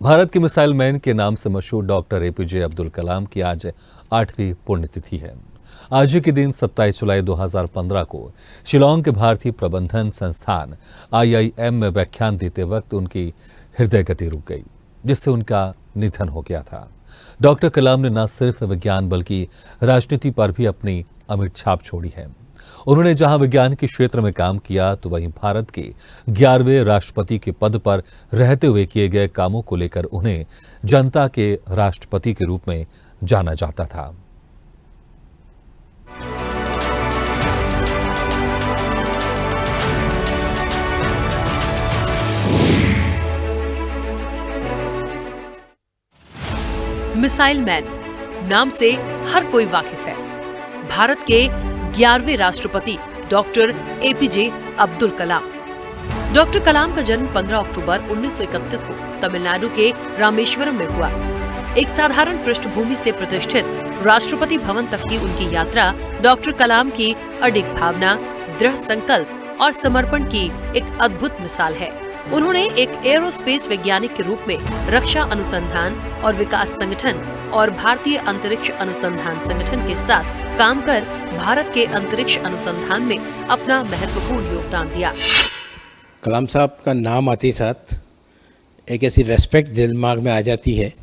भारत के missile man के नाम से मशहूर डॉक्टर एपीजे अब्दुल कलाम की आज 8वीं पुण्यतिथि है। आज ही के दिन 27 जुलाई 2015 को शिलांग के भारतीय प्रबंधन संस्थान IIM में व्याख्यान देते वक्त उनकी हृदय गति रुक गई, जिससे उनका निधन हो गया था। डॉक्टर कलाम ने न सिर्फ विज्ञान बल्कि राजनीति पर भी अपनी अमिट छाप छोड़ी है। उन्होंने जहां विज्ञान के क्षेत्र में काम किया तो वहीं भारत के 11वें राष्ट्रपति के पद पर रहते हुए किए गए कामों को लेकर उन्हें जनता के राष्ट्रपति के रूप में जाना जाता था। मिसाइल मैन नाम से हर कोई वाकिफ है। भारत के 11वें राष्ट्रपति doctor APJ Abdul Kalam. Doctor कलाम का जन्म 15 अक्टूबर 1931 को तमिलनाडु के रामेश्वरम में हुआ। एक साधारण पृष्ठभूमि से प्रतिष्ठित राष्ट्रपति भवन तक की उनकी यात्रा डॉक्टर कलाम की अडिग भावना, दृढ़ संकल्प और समर्पण की एक अद्भुत मिसाल है। उन्होंने एक एरोस्पेस वैज्ञानिक के रूप में रक्षा अनुसंधान और विकास संगठन और भारतीय अंतरिक्ष अनुसंधान संगठन के साथ काम कर भारत के अंतरिक्ष अनुसंधान में अपना महत्वपूर्ण योगदान दिया। कलाम साहब का नाम आते ही साथ एक ऐसी रेस्पेक्ट दिमाग में आ जाती है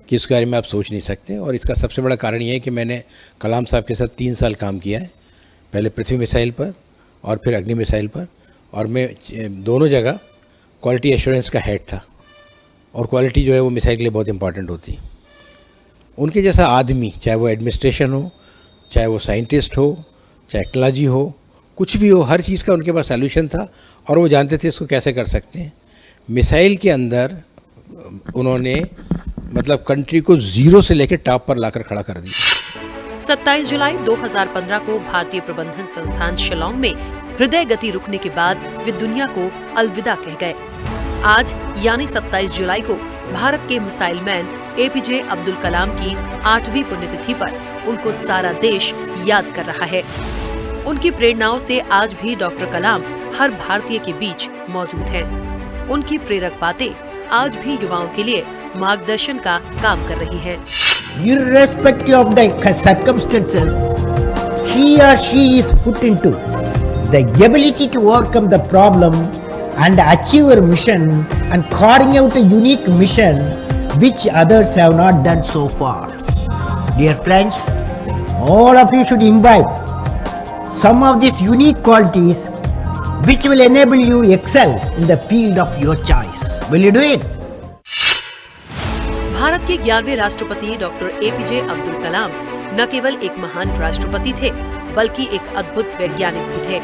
कि उसके बारे में आप सोच नहीं सकते। और इसका सबसे बड़ा कारण ये है कि मैंने कलाम साहब के साथ 3 साल काम किया है, पहले पृथ्वी मिसाइल पर और फिर अग्नि मिसाइल पर, और मैं दोनों जगह क्वालिटी एश्योरेंस का हेड था। और क्वालिटी जो है वो मिसाइल के लिए बहुत इंपॉर्टेंट होती है। उनके जैसा आदमी, चाहे वो एडमिनिस्ट्रेशन हो, चाहे वो साइंटिस्ट हो, चाहे टेक्नोलॉजी हो, कुछ भी हो, हर चीज़ का उनके पास सॉल्यूशन था और वो जानते थे इसको कैसे कर सकते हैं। मिसाइल के अंदर उन्होंने मतलब कंट्री को जीरो से लेकर टॉप पर लाकर खड़ा कर दिया। 27 जुलाई 2015 को भारतीय प्रबंधन संस्थान शिलांग में हृदय गति रुकने के बाद वे दुनिया को अलविदा कह गए। आज यानी 27 जुलाई को भारत के missile man APJ Abdul Kalam की 8वीं पुण्यतिथि पर उनको सारा देश याद कर रहा है। उनकी प्रेरणाओं से आज भी डॉक्टर कलाम हर भारतीय के बीच मौजूद हैं। उनकी प्रेरक बातें आज भी युवाओं के लिए मार्गदर्शन का काम कर रही हैं। Irrespective of the circumstances he or she is put into, the ability to overcome the problem and achieve a mission and carrying out a unique mission which others have not done so far. Dear friends, all of you should imbibe some of these unique qualities which will enable you excel in the field of your choice. Will you do it? Bharat के 11वें राष्ट्रपति doctor APJ Abdul Kalam न केवल एक महान राष्ट्रपति थे, बल्कि एक अद्भुत वैज्ञानिक भी थे,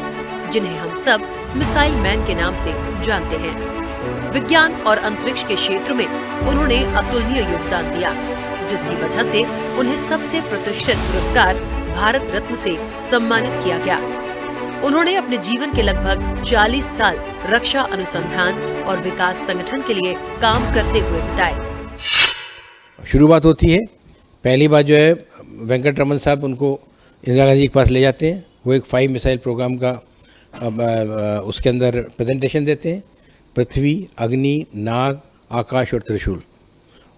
जिन्हें हम सब मिसाइल मैन के नाम से जानते हैं। विज्ञान और अंतरिक्ष के क्षेत्र में उन्होंने अतुलनीय योगदान दिया, जिसकी वजह से उन्हें सबसे प्रतिष्ठित पुरस्कार भारत रत्न से सम्मानित किया गया। उन्होंने अपने जीवन के लगभग 40 साल रक्षा अनुसंधान और विकास संगठन के लिए काम करते हुए बिताए। शुरुआत होती है, पहली बार जो है वेंकट रमन साहब उनको इंदिरा गांधी के पास ले जाते हैं। वो एक 5 मिसाइल प्रोग्राम का उसके अंदर प्रेजेंटेशन देते हैं, पृथ्वी, अग्नि, नाग, आकाश और त्रिशूल,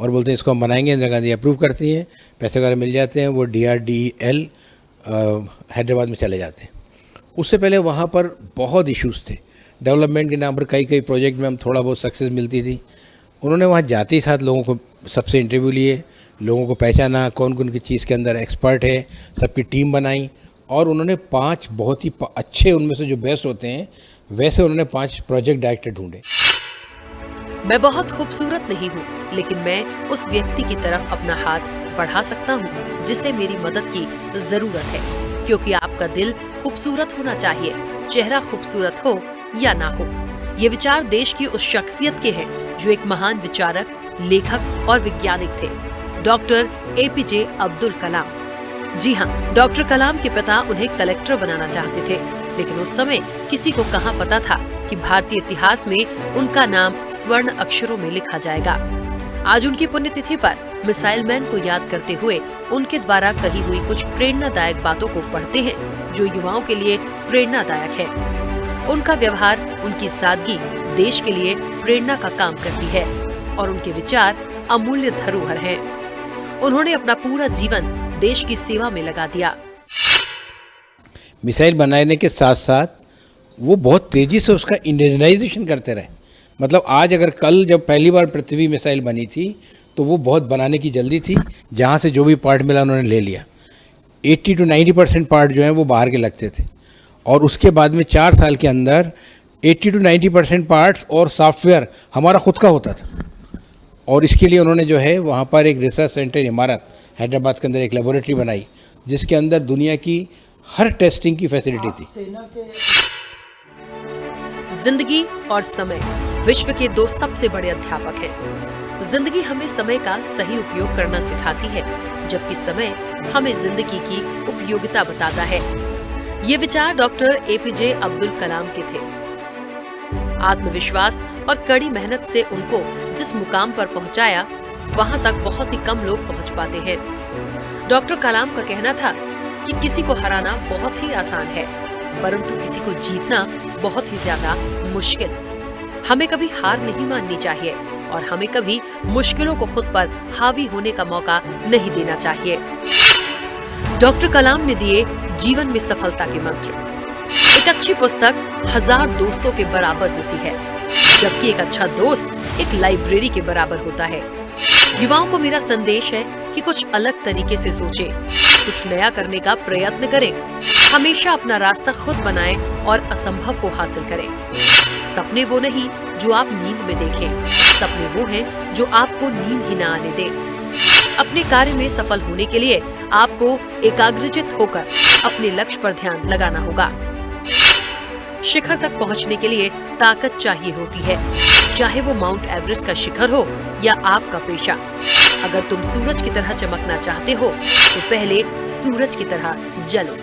और बोलते हैं इसको हम बनाएंगे। इंदिरा गांधी अप्रूव करती हैं, पैसे वगैरह मिल जाते हैं, वो DRDL हैदराबाद में चले जाते हैं। उससे पहले वहाँ पर बहुत इश्यूज़ थे, डेवलपमेंट के नाम पर कई प्रोजेक्ट में हम थोड़ा बहुत सक्सेस मिलती थी। उन्होंने वहाँ जाते ही साथ लोगों को सबसे इंटरव्यू लिए, लोगों को पहचाना, कौन कौन की चीज़ के अंदर एक्सपर्ट है, सबकी टीम बनाई, और उन्होंने 5 बहुत ही अच्छे, उनमें से जो बेस्ट होते हैं वैसे उन्होंने 5 प्रोजेक्ट डायरेक्टर ढूंढे। मैं बहुत खूबसूरत नहीं हूँ, लेकिन मैं उस व्यक्ति की तरफ अपना हाथ बढ़ा सकता हूँ जिसे मेरी मदद की जरूरत है, क्योंकि आपका दिल खूबसूरत होना चाहिए, चेहरा खूबसूरत हो या ना हो। ये विचार देश की उस शख्सियत के हैं जो एक महान विचारक, लेखक और वैज्ञानिक थे, डॉक्टर एपीजे अब्दुल कलाम। जी हाँ, डॉक्टर कलाम के पिता उन्हें कलेक्टर बनाना चाहते थे, लेकिन उस समय किसी को कहाँ पता था कि भारतीय इतिहास में उनका नाम स्वर्ण अक्षरों में लिखा जाएगा। आज उनकी पुण्यतिथि पर मिसाइल मैन को याद करते हुए उनके द्वारा कही हुई कुछ प्रेरणादायक बातों को पढ़ते हैं, जो युवाओं के लिए प्रेरणादायक है। उनका व्यवहार, उनकी सादगी देश के लिए प्रेरणा का काम करती है। और उनके विचार अमूल्य धरोहर हैं। उन्होंने अपना पूरा जीवन देश की सेवा में लगा दिया। मिसाइल बनाने के साथ साथ वो बहुत तेज़ी से उसका इंडियनाइजेशन करते रहे। मतलब आज अगर कल जब पहली बार पृथ्वी मिसाइल बनी थी तो वो बहुत बनाने की जल्दी थी, जहाँ से जो भी पार्ट मिला उन्होंने ले लिया। 80 to 90% पार्ट जो हैं वो बाहर के लगते थे, और उसके बाद में 4 साल के अंदर 80 to 90% पार्ट्स और सॉफ्टवेयर हमारा खुद का होता था। और इसके लिए उन्होंने जो है वहाँ पर एक रिसर्च सेंटर इमारत हैदराबाद के अंदर एक लेबोरेटरी बनाई, जिसके अंदर दुनिया की हर टेस्टिंग की फैसिलिटी थी। जिंदगी और समय विश्व के 2 सबसे बड़े अध्यापक हैं। जिंदगी हमें समय का सही उपयोग करना सिखाती है, जबकि समय हमें जिंदगी की उपयोगिता बताता है। ये विचार डॉक्टर एपीजे अब्दुल कलाम के थे। आत्मविश्वास और कड़ी मेहनत से उनको जिस मुकाम पर पहुंचाया, वहां तक बहुत ही कम लोग पहुंच पाते हैं। डॉक्टर कलाम का कहना था कि किसी को हराना बहुत ही आसान है, परंतु किसी को जीतना बहुत ही ज्यादा मुश्किल। हमें कभी हार नहीं माननी चाहिए और हमें कभी मुश्किलों को खुद पर हावी होने का मौका नहीं देना चाहिए। डॉक्टर कलाम ने दिए जीवन में सफलता के मंत्र। एक अच्छी पुस्तक 1000 दोस्तों के बराबर होती है, जबकि एक अच्छा दोस्त एक लाइब्रेरी के बराबर होता है। युवाओं को मेरा संदेश है कि कुछ अलग तरीके से सोचें, कुछ नया करने का प्रयत्न करें, हमेशा अपना रास्ता खुद बनाएं और असंभव को हासिल करें। सपने वो नहीं जो आप नींद में देखें, सपने वो हैं जो आपको नींद ही ना आने दें। अपने कार्य में सफल होने के लिए आपको एकाग्रचित होकर अपने लक्ष्य पर ध्यान लगाना होगा। शिखर तक पहुंचने के लिए ताकत चाहिए होती है, चाहे वो माउंट एवरेस्ट का शिखर हो या आपका पेशा। अगर तुम सूरज की तरह चमकना चाहते हो तो पहले सूरज की तरह जलो।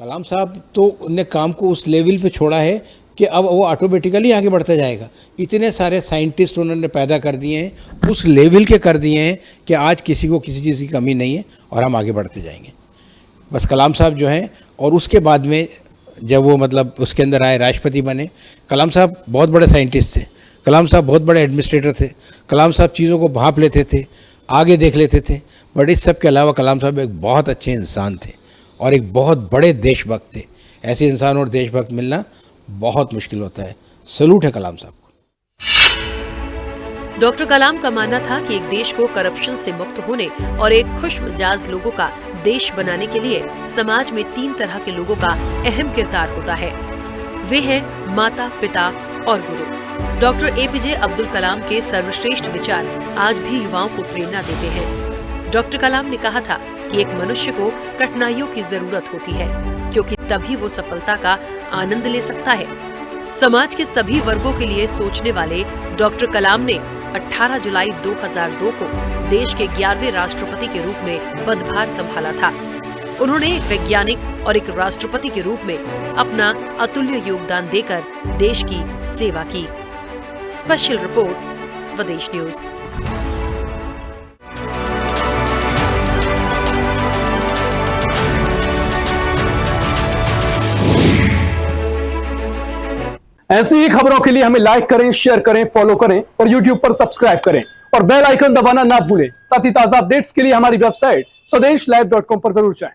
कलाम साहब तो ने काम को उस लेवल पे छोड़ा है कि अब वो ऑटोमेटिकली आगे बढ़ता जाएगा। इतने सारे साइंटिस्ट उन्होंने पैदा कर दिए हैं, उस लेवल के कर दिए हैं कि आज किसी को किसी चीज़ की कमी नहीं है और हम आगे बढ़ते जाएंगे। बस कलाम साहब जो हैं, और उसके बाद में जब वो मतलब उसके अंदर आए, राष्ट्रपति बने, कलाम साहब बहुत बड़े साइंटिस्ट थे, कलाम साहब बहुत बड़े एडमिनिस्ट्रेटर थे, कलाम साहब चीज़ों को भाप लेते थे, आगे देख लेते थे। बट इस सब के अलावा कलाम साहब एक बहुत अच्छे इंसान थे और एक बहुत बड़े देशभक्त थे। ऐसे इंसान और देशभक्त मिलना बहुत मुश्किल होता है। सलूट है कलाम साहब को। डॉक्टर कलाम का मानना था कि एक देश को करप्शन से मुक्त होने और एक खुश मिजाज लोगों का देश बनाने के लिए समाज में 3 तरह के लोगों का अहम किरदार होता है। वे हैं माता, पिता और गुरु। डॉक्टर एपीजे अब्दुल कलाम के सर्वश्रेष्ठ विचार आज भी युवाओं को प्रेरणा देते हैं। डॉक्टर कलाम ने कहा था कि एक मनुष्य को कठिनाइयों की जरूरत होती है, क्योंकि तभी वो सफलता का आनंद ले सकता है। समाज के सभी वर्गों के लिए सोचने वाले डॉक्टर कलाम ने 18 जुलाई 2002 को देश के 11वें राष्ट्रपति के रूप में पदभार संभाला था। उन्होंने एक वैज्ञानिक और एक राष्ट्रपति के रूप में अपना अतुल्य योगदान देकर देश की सेवा की। स्पेशल रिपोर्ट, स्वदेश न्यूज। ऐसी ही खबरों के लिए हमें लाइक करें, शेयर करें, फॉलो करें और YouTube पर सब्सक्राइब करें और बेल आइकन दबाना ना भूलें। साथ ही ताजा अपडेट्स के लिए हमारी वेबसाइट swdeshlive.com पर जरूर जाएं।